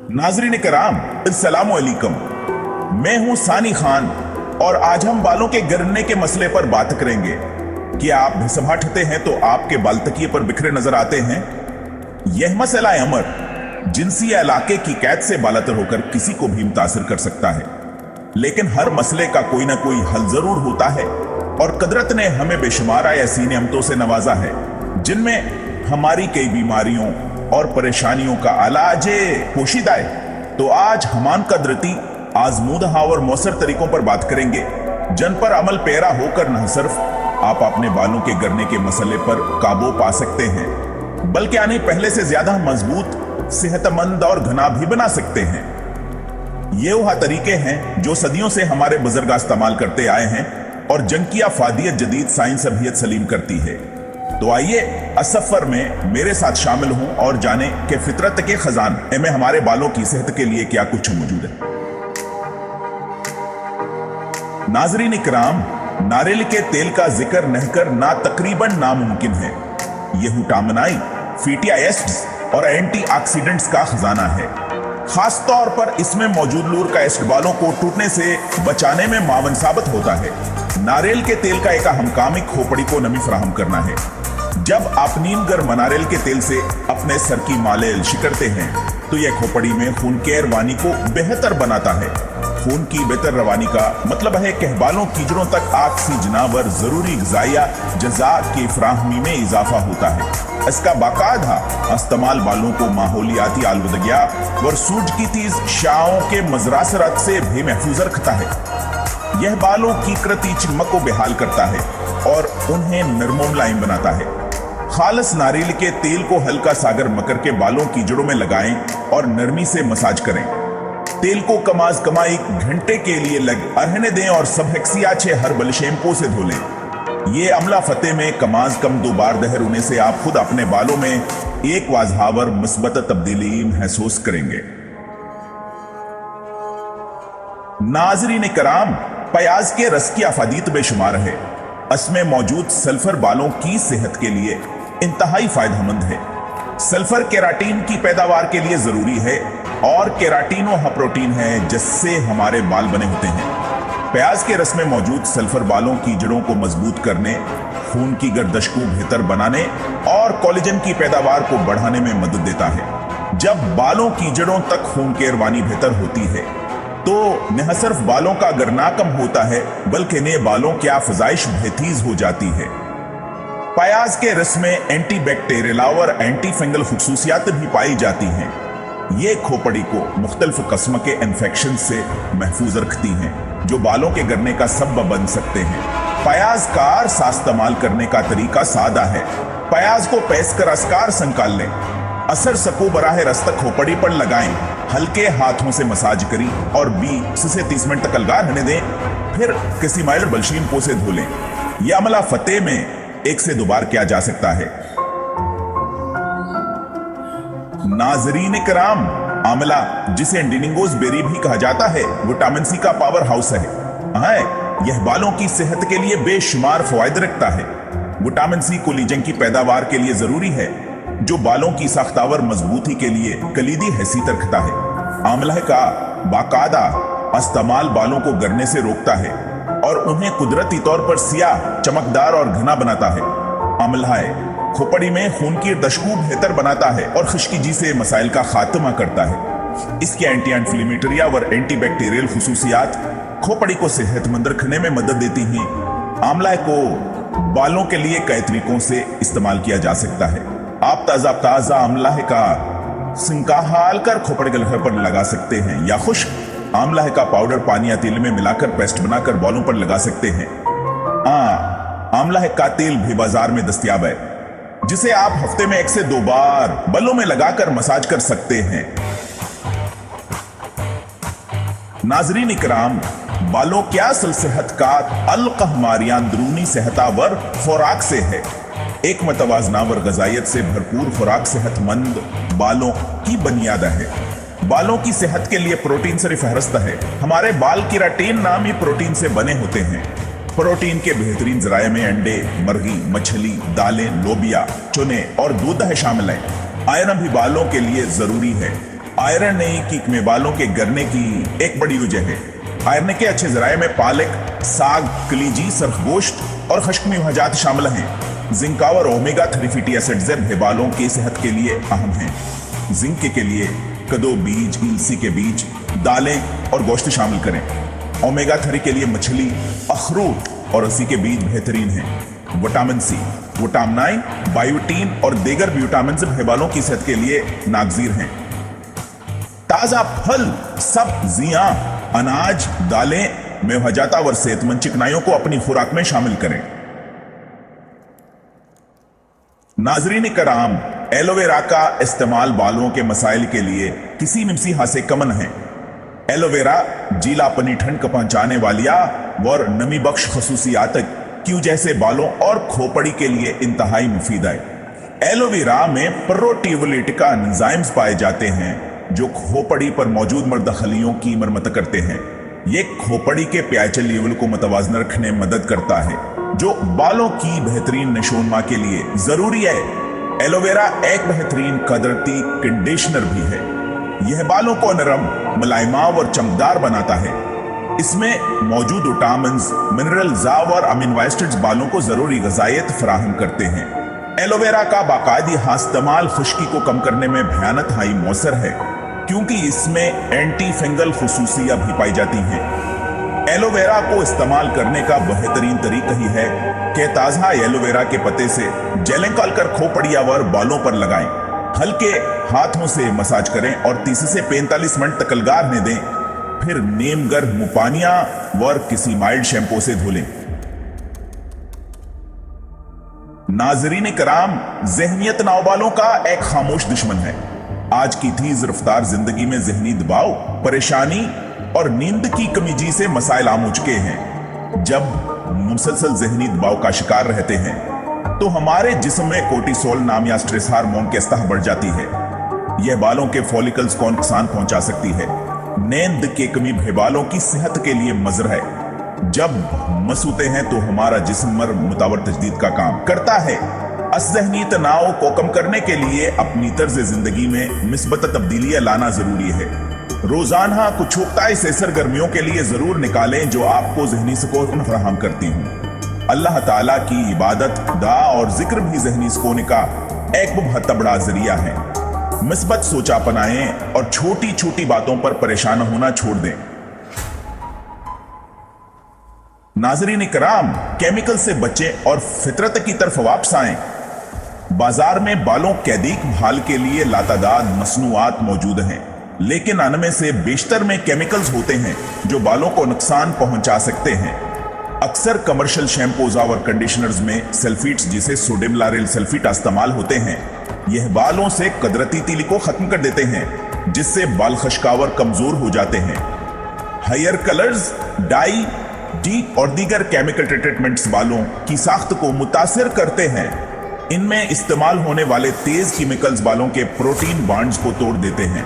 नाजरीन कराम, अस्सलाम वालेकुम। मैं हूं सानी खान और आज हम बालों के गिरने के मसले पर बात करेंगे। क्या आप भसभा ठते हैं तो आपके बाल तकिए पर बिखरे नजर आते हैं? यह मसला अमर जिनसी इलाके की कैद से बालातर होकर किसी को भी मुतासिर कर सकता है, लेकिन हर मसले का कोई ना कोई हल जरूर होता है और कुदरत ने हमें बेशुमार ऐसी नेमतों से नवाजा है जिनमें हमारी कई बीमारियों और परेशानियों का इलाज पोशीदा है। तो आज हमान कदरती आजमूदहा और मौसर तरीकों पर बात करेंगे जिन पर अमल पैरा होकर न सिर्फ आप अपने बालों के गिरने के मसले पर काबू पा सकते हैं, बल्कि आने पहले से ज्यादा मजबूत, सेहतमंद और घना भी बना सकते हैं। ये वह तरीके हैं जो सदियों से हमारे बुजुर्ग इस्तेमाल करते आए हैं और जंग की अफादियत जदीद साइंस अभियत सलीम करती है। तो आइए इस सफर में मेरे साथ शामिल हों और जाने कि फितरत के खजाने में हमारे बालों की सेहत के लिए क्या कुछ मौजूद है। नाजरीन इकराम, नारियल के तेल का जिक्र न करना तकरीबन नामुमकिन है। यह विटामिन, फैटी एसिड्स और एंटीऑक्सीडेंट्स का खजाना है। खास तौर पर इसमें मौजूद लूरिक एसिड बालों को टूटने से बचाने में मावन साबित होता है। नारियल के तेल का एक अहम काम खोपड़ी को नमी फराहम करना है। जब आप नीम गर्म नारियल के तेल से अपने सर की मालिश करते हैं तो यह खोपड़ी में खून के रवानी को बेहतर बनाता है। खून की बेहतर रवानी का मतलब है कि बालों की जड़ों तक ऑक्सीजन व जरूरी ग़िज़ाया जज़ा की फराहमी में इजाफा होता है। इसका बाकायदा इस्तेमाल बालों को माहौलियाती आलूदगियाँ व सूरज की तेज शाओं के मजरासरत से भी महफूज रखता है। यह बालों की कृति चमक को बेहाल करता है और उन्हें नरमो मुलायम बनाता है। खालिस नारियल के तेल को हल्का सागर मकर के बालों की जड़ों में लगाएं और नरमी से मसाज करें। तेल को कम अज कम 1 घंटे के लिए रहने दें और सब हेक्सियाछे हर्बल शैम्पू से धो लें। ये अमला फतेह में कम अज कम 2 बार दहर होने से आप खुद अपने बालों में एक वाजहावर मुस्बत तब्दीली महसूस करेंगे। नाजरीन कराम, प्याज के रस की अफादीत बेशुमार है। इसमें मौजूद सल्फर बालों की सेहत के लिए इंतहाई फायदेमंद है। सल्फर केराटिन की पैदावार के लिए जरूरी है और केराटिन वह प्रोटीन है जिससे हमारे बाल बने होते हैं। प्याज के रस में मौजूद सल्फर बालों की जड़ों को मजबूत करने, खून की गर्दश को बेहतर बनाने और कोलेजन की पैदावार को बढ़ाने में मदद देता है। जब बालों की जड़ों तक खून की रवानी बेहतर होती है तो न सिर्फ बालों का गिरना कम होता है बल्कि नए बालों की अफजाइश बेहतीज हो जाती है। प्याज के रस में एंटी बैक्टीरियल और एंटी फंगल खुसूसियात भी पाई जाती हैं। ये खोपड़ी को मुख्तलिफ किस्म के इन्फेक्शन से महफूज रखती हैं जो बालों के गिरने का सबब बन सकते हैं। प्याज का अरसा इस्तेमाल करने का तरीका सादा है। प्याज को पीस कर असकार संकाल लें, असर सको बराह रास्त खोपड़ी पर लगाएं, हल्के हाथों से मसाज करें और 20 से 30 मिनट तक अलगा रहने दें। फिर किसी माइल्ड बलशीन से धो लें। यह अमला फतेह में 1 से 2 बार किया जा सकता है। नाजरीन कराम, आंवला जिसे डिनिंगोस बेरी भी कहा जाता है विटामिन सी का पावर हाउस है। यह बालों की सेहत के लिए बेशुमार फवायद रखता है। विटामिन सी कोलेजन की पैदावार के लिए जरूरी है जो बालों की साख्तावर मजबूती के लिए कलीदी हैसियत रखता है। आंवला का बाकायदा इस्तेमाल बालों को गिरने से रोकता है और उन्हें कुदरती तौर पर सियाह, चमकदार और घना बनाता है। आंवला खोपड़ी में खून की गर्दश को बेहतर बनाता है और खुश्की से मसाइल का खात्मा करता है। इसकी एंटी इन्फ्लेमेटरी और एंटी बैक्टीरियल खुसूसियात खोपड़ी को सेहतमंद रखने में मदद देती हैं। आंवला को बालों के लिए कई तरीकों से इस्तेमाल किया जा सकता है। आप ताजा आंवला का सिंका हाल कर खोपड़ी के लहर पर लगा सकते हैं या खुश्क आंवला का पाउडर पानी या तेल में मिलाकर पेस्ट बनाकर बालों पर लगा सकते हैं। आंवला का तेल भी बाजार में दस्तयाब है जिसे आप हफ्ते में 1 से 2 बार बालों में लगाकर मसाज कर सकते हैं। नाजरीन इकराम, बालों की असल सेहत का अल्क हमारी अंदरूनी सेहतावर खुराक से है। एक मतवाजनावर ग़िज़ाइयत से भरपूर खुराक सेहतमंद बालों की बुनियाद है। बालों की सेहत के लिए प्रोटीन से फहरिस्त है। हमारे बाल केराटिन नामी प्रोटीन से बने होते हैं। प्रोटीन के बेहतरीन जराये में अंडे, मुर्गी, मछली, दालें, लोबिया, चने और दूध शामिल हैं। आयरन भी बालों के लिए जरूरी है। आयरन ए कीक में बालों के गिरने की एक बड़ी वजह है। आयरन के अच्छे जराये में पालक, साग, कलीजी, सरगोश्त और खश्क मेवाजात शामिल हैं। जिंक और ओमेगा 3 फैटी एसिड्स बालों की सेहत के लिए अहम हैं। जिंक के लिए कदो बीज, इलसी के बीज, दालें और गोश्त शामिल करें। ओमेगा 3 के लिए मछली, अखरोट और रसी के बीज बेहतरीन हैं। विटामिन सी, विटामिन, बायोटीन और दीगर विटामिन बालों की सेहत के लिए नागजीर हैं। ताजा फल, सब्जियां, अनाज, दालें, मेवाजात और सेहतमंद चिकनाइयों को अपनी खुराक में शामिल करें। नाजरीन कराम, एलोवेरा का इस्तेमाल बालों के मसाइल के लिए किसी नमसीहा से कमन है। एलोवेरा जीलापनी, ठंड को पहुंचाने वालिया और नमी बख्श खसूसियात क्यू जैसे बालों और खोपड़ी के लिए इंतहाई मुफीद है। एलोवेरा में प्रोटीवोलिटिका एंजाइम्स पाए जाते हैं जो खोपड़ी पर मौजूद मर्द खलियों की मरम्मत करते हैं। ये खोपड़ी के पीएच लेवल को मुतवाजन रखने में मदद करता है, जो बालों की बेहतरीन नशोनमा के लिए जरूरी है। एलोवेरा एक बेहतरीन कुदरती कंडीशनर भी है। यह बालों को नरम, मुलायमा और चमकदार बनाता है। इसमें मौजूद विटामिन्स, मिनरल्स और अमीनो एसिड्स बालों को जरूरी ग़िज़ाइयत फराहम करते हैं। एलोवेरा का बाकायदी इस्तेमाल खुश्की को कम करने में भयानक हाई मौसर है, क्योंकि इसमें एंटी फंगल खुसूसियां भी पाई जाती हैं। एलोवेरा को इस्तेमाल करने का बेहतरीन तरीका ही है कि ताज़ा एलोवेरा के पत्ते से जेल निकालकर खोपड़िया व बालों पर लगाएं। हल्के हाथों से मसाज करें और 30 से 45 मिनट तक गारने दें। फिर नीम गर्म मुपानिया व किसी माइल्ड शैम्पू से धो लें। नाजरीन कराम, ज़हनियत नाबालों का एक खामोश दुश्मन है। आज की तेज रफ्तार जिंदगी में ज़हनी दबाव, परेशानी और नींद की कमी से मसाइल आम हो चुके हैं। जब मुसलसल ज़हनी दबाव का शिकार रहते हैं तो हमारे जिस्म में कोर्टिसोल नाम या स्ट्रेस हार्मोन की सतह बढ़ जाती है। यह बालों के फॉलिकल्स को नुकसान पहुंचा सकती है। नींद की कमी बालों की सेहत के लिए मजर है। जब मसूते हैं तो हमारा जिस्म मर मुतावर तजदीद का काम करता है। ज़हनी तनाव को कम करने के लिए अपनी तर्ज जिंदगी में मिस्बत तब्दीलियां लाना जरूरी है। रोजाना कुछ ऐसे सरगर्मियों के लिए जरूर निकालें जो आपको ज़हनी सुकून फराहम करती हूँ। अल्लाह ताला की इबादत, दुआ और जिक्र भी ज़हनी सुकून का एक बहुत बड़ा जरिया है। मिस्बत सोच अपनाएं और छोटी छोटी बातों पर परेशान होना छोड़ दें। नाजरीन कराम, केमिकल से बचें और फितरत की तरफ वापस आएं। बाजार में बालों के देखभाल के लिए लातादाद मसनूआत मौजूद हैं, लेकिन उनमें से बेशतर में केमिकल्स होते हैं जो बालों को नुकसान पहुंचा सकते हैं। अक्सर कमर्शियल शैम्पूज और कंडीशनर्स में सल्फेट्स, जिसे सोडियम लारेल सल्फेट इस्तेमाल होते हैं। यह बालों से कुदरती तीली को खत्म कर देते हैं, जिससे बाल खश्कावर कमजोर हो जाते हैं। हेयर कलर्स, डाई, डीप और दीगर केमिकल ट्रीटमेंट्स बालों की साख्त को मुतासिर करते हैं। इनमें इस्तेमाल होने वाले तेज केमिकल्स बालों के प्रोटीन बॉन्ड्स को तोड़ देते हैं।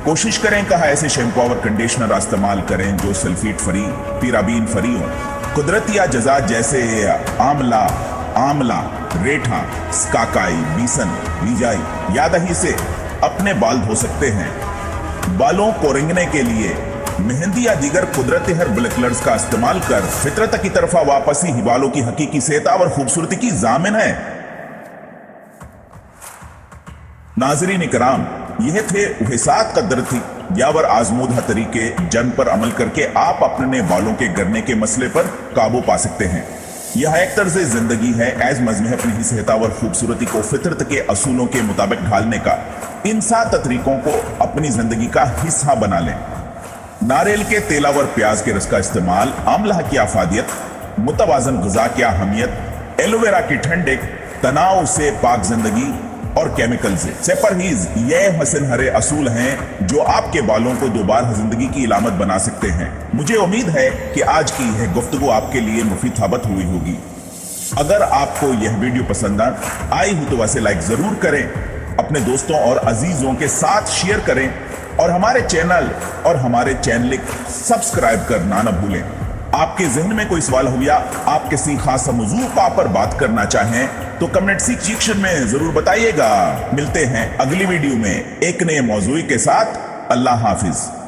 कोशिश करें कहा ऐसे शैम्पू और कंडीशनर इस्तेमाल करें जो सल्फेट फ्री, पिराबीन फ्री हो। कुदरती अजजा जैसे आमला, रेठा, स्काकाई, बीसन, लीजाई या दही से अपने बाल धो सकते हैं। बालों को रेंगने के लिए मेहंदी या दीगर कुदरती हर्बल कलर्स का इस्तेमाल कर फितरत की तरफ वापसी ही बालों की हकीकी सेहत और खूबसूरती की जामिन है। नाजरीन कराम, यह थे वह 7 कुदरती यावर आजमूदा तरीके जन पर अमल करके आप अपने बालों के गिरने के मसले पर काबू पा सकते हैं। यह एक तर्ज जिंदगी है एज मज़्म अपनी सेहत और खूबसूरती को फितरत के असूलों के मुताबिक ढालने का। इन 7 तरीकों को अपनी जिंदगी का हिस्सा बना लें। नारियल के तेल और प्याज के रस का इस्तेमाल, आमला की आफादियत, मुतवाजन ग़िज़ा की अहमियत, एलोवेरा की ठंडक, तनाव से पाक जिंदगी और केमिकल से परहेज, ये हसन हरे असूल हैं जो आपके बालों को दोबारा जिंदगी की इलामत बना सकते हैं। मुझे उम्मीद है कि आज की यह गुफ्तगू आपके लिए मुफीद साबित हुई होगी। अगर आपको यह वीडियो पसंद आई हो तो वैसे लाइक जरूर करें, अपने दोस्तों और अजीजों के साथ शेयर करें और हमारे चैनल सब्सक्राइब करना न भूलें। आपके जहन में कोई सवाल हो या आप किसी खास मौजू पर बात करना चाहें तो कमेंट सेक्शन में जरूर बताइएगा। मिलते हैं अगली वीडियो में एक नए मौजू के साथ। اللہ حافظ.